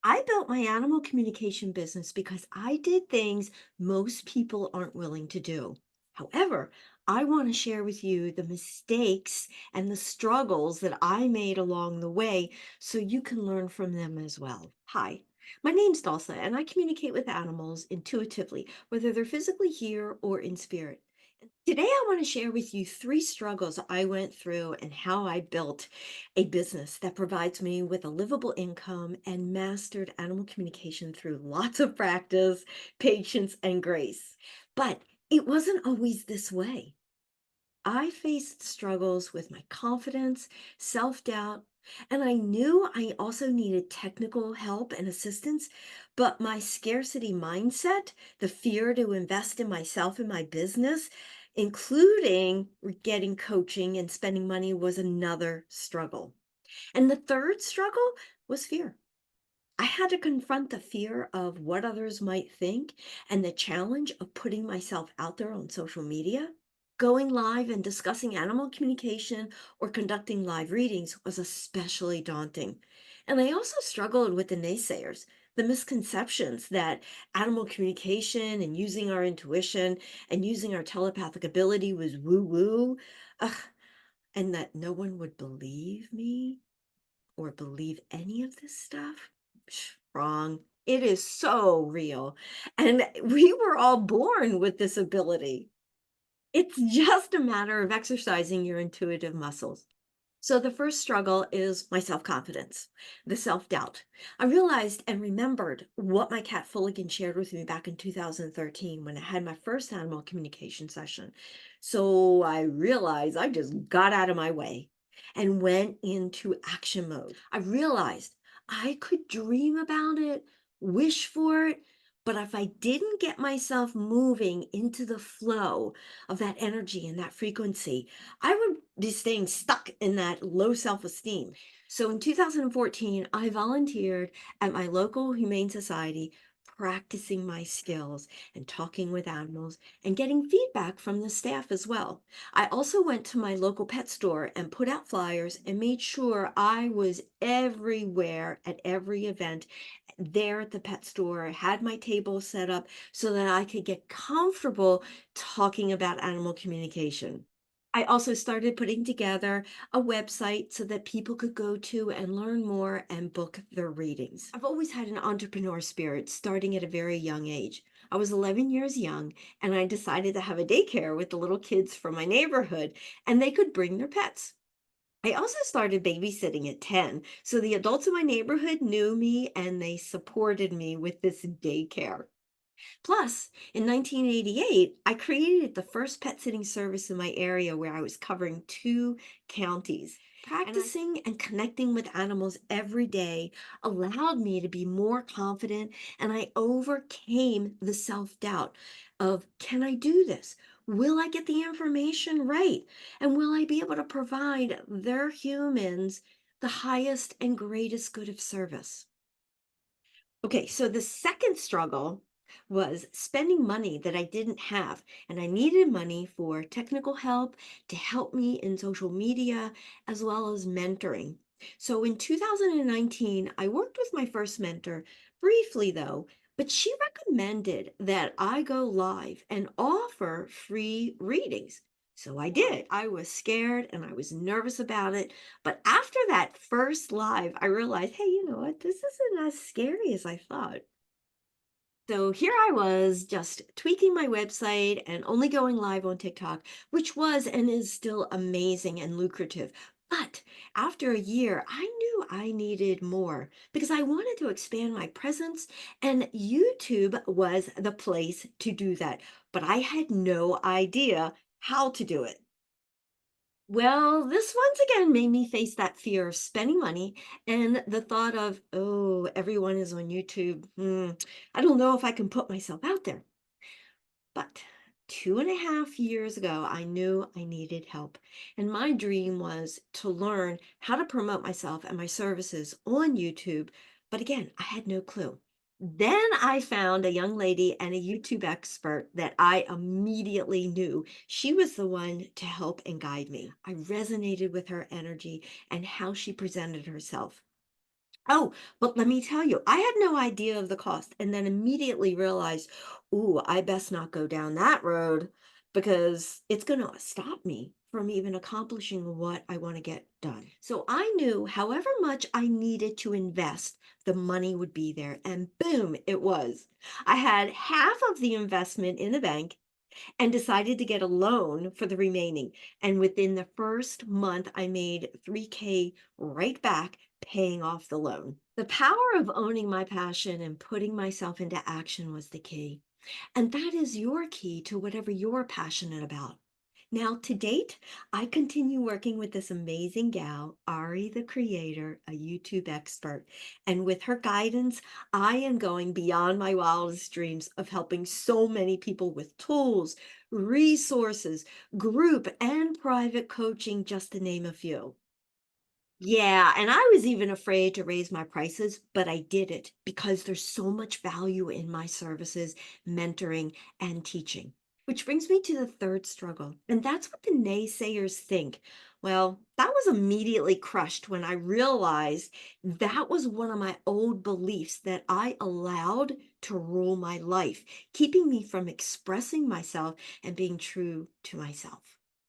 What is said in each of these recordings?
I built my animal communication business because I did things most people aren't willing to do. However, I want to share with you the mistakes and the struggles that I made along the way so you can learn from them as well. Hi, my name's Dulce, and I communicate with animals intuitively, whether they're physically here or in spirit. And today, I want to share with you three struggles I went through and how I built a business that provides me with a livable income and mastered animal communication through lots of practice, patience, and grace. But it wasn't always this way. I faced struggles with my confidence, self doubt, and I knew I also needed technical help and assistance. But my scarcity mindset, the fear to invest in myself and my business, including getting coaching and spending money, was another struggle. And the third struggle was fear. I had to confront the fear of what others might think and the challenge of putting myself out there on social media. Going live and discussing animal communication or conducting live readings was especially daunting. And I also struggled with the naysayers, the misconceptions that animal communication and using our intuition and using our telepathic ability was woo woo, and that no one would believe me or believe any of this stuff? Wrong. It is so real. And we were all born with this ability. It's just a matter of exercising your intuitive muscles. So the first struggle is my self-confidence, the self-doubt. I realized and remembered what my cat Fulligan shared with me back in 2013 when I had my first animal communication session. So I realized I just got out of my way and went into action mode. I realized I could dream about it, wish for it, but if I didn't get myself moving into the flow of that energy and that frequency, I would be staying stuck in that low self-esteem. So in 2014, I volunteered at my local humane society, practicing my skills and talking with animals and getting feedback from the staff as well. I also went to my local pet store and put out flyers and made sure I was everywhere at every event there at the pet store, had my table set up so that I could get comfortable talking about animal communication. I also started putting together a website so that people could go to and learn more and book their readings. I've always had an entrepreneur spirit starting at a very young age. I was 11 years young and I decided to have a daycare with the little kids from my neighborhood and they could bring their pets. I also started babysitting at 10, so the adults in my neighborhood knew me and they supported me with this daycare. Plus, in 1988, I created the first pet sitting service in my area where I was covering two counties. Practicing and connecting with animals every day allowed me to be more confident, and I overcame the self doubt of can I do this? Will I get the information right? And will I be able to provide their humans the highest and greatest good of service? Okay, so the second struggle was spending money that I didn't have, and I needed money for technical help to help me in social media as well as mentoring. So in 2019, I worked with my first mentor briefly though, but she recommended that I go live and offer free readings. So I did. I was scared and I was nervous about it, but after that first live, I realized, hey, you know what? This isn't as scary as I thought. So here I was just tweaking my website and only going live on TikTok, which was and is still amazing and lucrative. But after a year, I knew I needed more because I wanted to expand my presence, and YouTube was the place to do that. But I had no idea how to do it. Well, this once again made me face that fear of spending money and the thought of, oh, everyone is on YouTube. I don't know if I can put myself out there. But 2.5 years ago, I knew I needed help. And my dream was to learn how to promote myself and my services on YouTube. But again, I had no clue. Then I found a young lady and a YouTube expert that I immediately knew. She was the one to help and guide me. I resonated with her energy and how she presented herself. Oh, but let me tell you, I had no idea of the cost and then immediately realized, ooh, I best not go down that road because it's going to stop me from even accomplishing what I want to get done. So I knew however much I needed to invest, the money would be there. And boom, it was. I had half of the investment in the bank and decided to get a loan for the remaining. And within the first month, I made 3K right back paying off the loan. The power of owning my passion and putting myself into action was the key. And that is your key to whatever you're passionate about. Now, to date, I continue working with this amazing gal, Ari the Creator, a YouTube expert. And with her guidance, I am going beyond my wildest dreams of helping so many people with tools, resources, group, and private coaching, just to name a few. Yeah, and I was even afraid to raise my prices, but I did it because there's so much value in my services, mentoring, and teaching. Which brings me to the third struggle, and that's what the naysayers think. Well, that was immediately crushed when I realized that was one of my old beliefs that I allowed to rule my life, keeping me from expressing myself and being true to myself.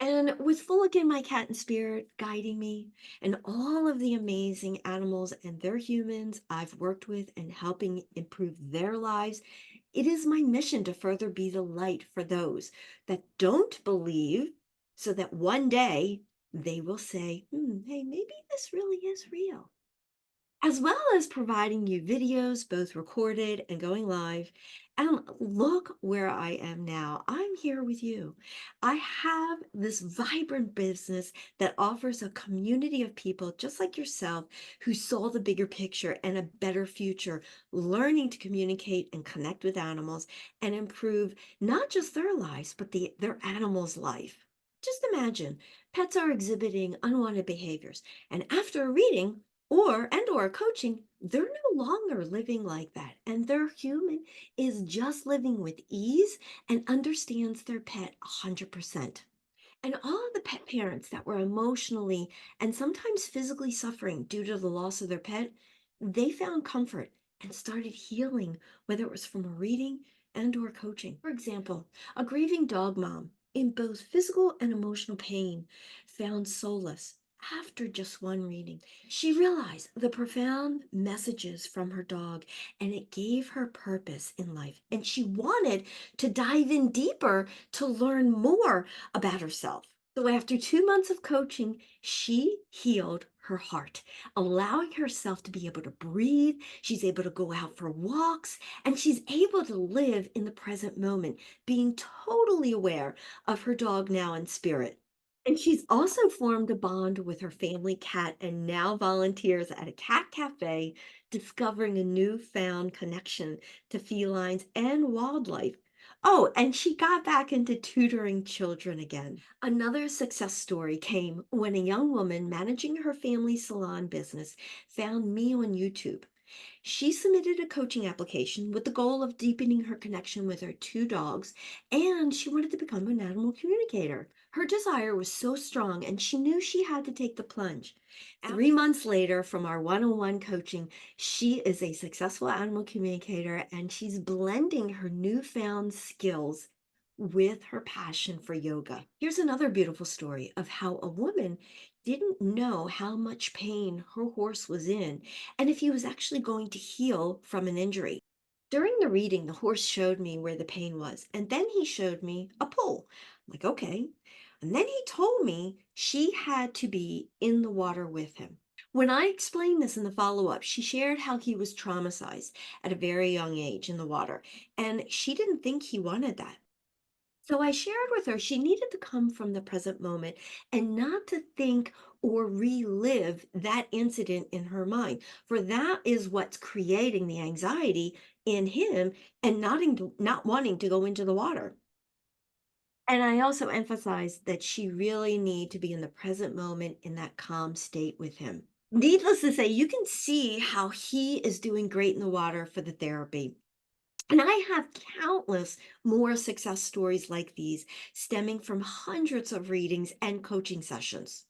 And with Fulligan, my cat and spirit, guiding me, and all of the amazing animals and their humans I've worked with and helping improve their lives, it is my mission to further be the light for those that don't believe, so that one day they will say, hey, maybe this really is real, as well as providing you videos, both recorded and going live. And look where I am now. I'm here with you. I have this vibrant business that offers a community of people just like yourself who saw the bigger picture and a better future, learning to communicate and connect with animals and improve not just their lives, but their animals' life. Just imagine pets are exhibiting unwanted behaviors, and after a reading, or coaching, they're no longer living like that, and their human is just living with ease and understands their pet 100%. And all of the pet parents that were emotionally and sometimes physically suffering due to the loss of their pet, they found comfort and started healing, whether it was from a reading and or coaching. For example, a grieving dog mom in both physical and emotional pain found solace after just one reading. She realized the profound messages from her dog, and it gave her purpose in life. And she wanted to dive in deeper to learn more about herself. So after 2 months of coaching, she healed her heart, allowing herself to be able to breathe. She's able to go out for walks, and she's able to live in the present moment, being totally aware of her dog now in spirit. And she's also formed a bond with her family cat and now volunteers at a cat cafe, discovering a newfound connection to felines and wildlife. Oh, and she got back into tutoring children again. Another success story came when a young woman managing her family salon business found me on YouTube. She submitted a coaching application with the goal of deepening her connection with her two dogs, and she wanted to become an animal communicator. Her desire was so strong, and she knew she had to take the plunge. 3 months later, from our one on one coaching, she is a successful animal communicator and she's blending her newfound skills with her passion for yoga. Here's another beautiful story of how a woman didn't know how much pain her horse was in and if he was actually going to heal from an injury. During the reading, the horse showed me where the pain was, and then he showed me a pole. I'm like, okay. And then he told me she had to be in the water with him. When I explained this in the follow up, she shared how he was traumatized at a very young age in the water, and she didn't think he wanted that. So I shared with her she needed to come from the present moment and not to think or relive that incident in her mind, for that is what's creating the anxiety in him and not wanting to go into the water. And I also emphasized that she really need to be in the present moment in that calm state with him. Needless to say, you can see how he is doing great in the water for the therapy. And I have countless more success stories like these stemming from hundreds of readings and coaching sessions.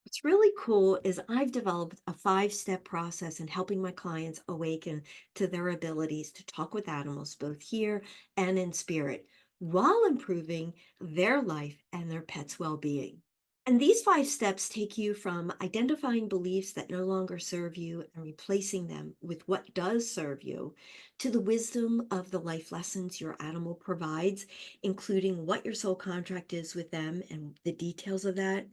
What's really cool is I've developed a 5-step process in helping my clients awaken to their abilities to talk with animals, both here and in spirit, while improving their life and their pets' well being. And these 5 steps take you from identifying beliefs that no longer serve you and replacing them with what does serve you, to the wisdom of the life lessons your animal provides, including what your soul contract is with them and the details of that,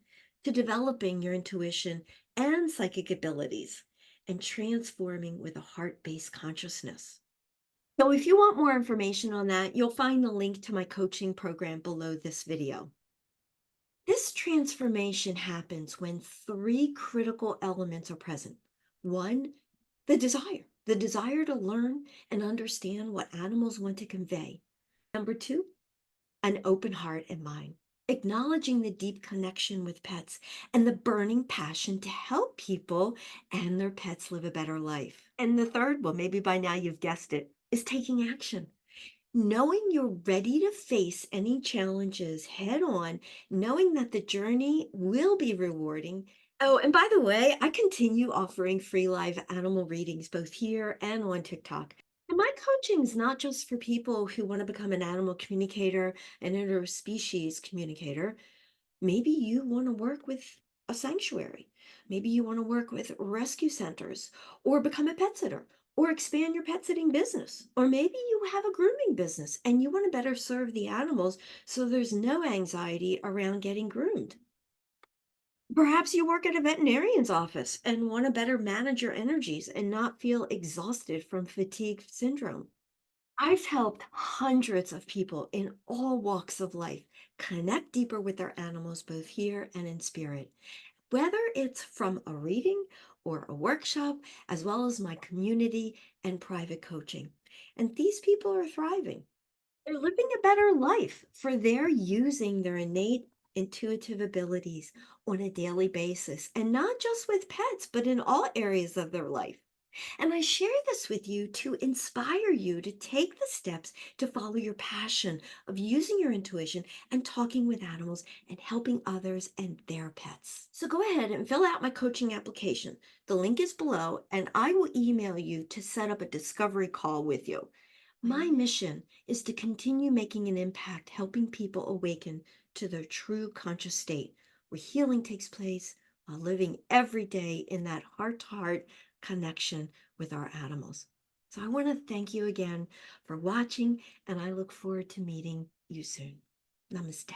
to developing your intuition and psychic abilities, and transforming with a heart based consciousness. So, if you want more information on that, you'll find the link to my coaching program below this video. This transformation happens when three critical elements are present. One, the desire to learn and understand what animals want to convey. Number two, an open heart and mind, acknowledging the deep connection with pets and the burning passion to help people and their pets live a better life. And the third, well, maybe by now you've guessed it, is taking action. Knowing you're ready to face any challenges head on, knowing that the journey will be rewarding. Oh, and by the way, I continue offering free live animal readings both here and on TikTok. And my coaching is not just for people who want to become an animal communicator, an interspecies communicator. Maybe you want to work with a sanctuary. Maybe you want to work with rescue centers or become a pet sitter or expand your pet sitting business. Or maybe you have a grooming business and you want to better serve the animals so there's no anxiety around getting groomed. Perhaps you work at a veterinarian's office and want to better manage your energies and not feel exhausted from fatigue syndrome. I've helped hundreds of people in all walks of life connect deeper with their animals, both here and in spirit, whether it's from a reading or a workshop, as well as my community and private coaching. And these people are thriving. They're living a better life, for they're using their innate intuitive abilities on a daily basis, and not just with pets, but in all areas of their life. And I share this with you to inspire you to take the steps to follow your passion of using your intuition and talking with animals and helping others and their pets. So go ahead and fill out my coaching application. The link is below, and I will email you to set up a discovery call with you. My mission is to continue making an impact, helping people awaken to their true conscious state where healing takes place while living every day in that heart to heart connection with our animals. So I want to thank you again for watching, and I look forward to meeting you soon. Namaste.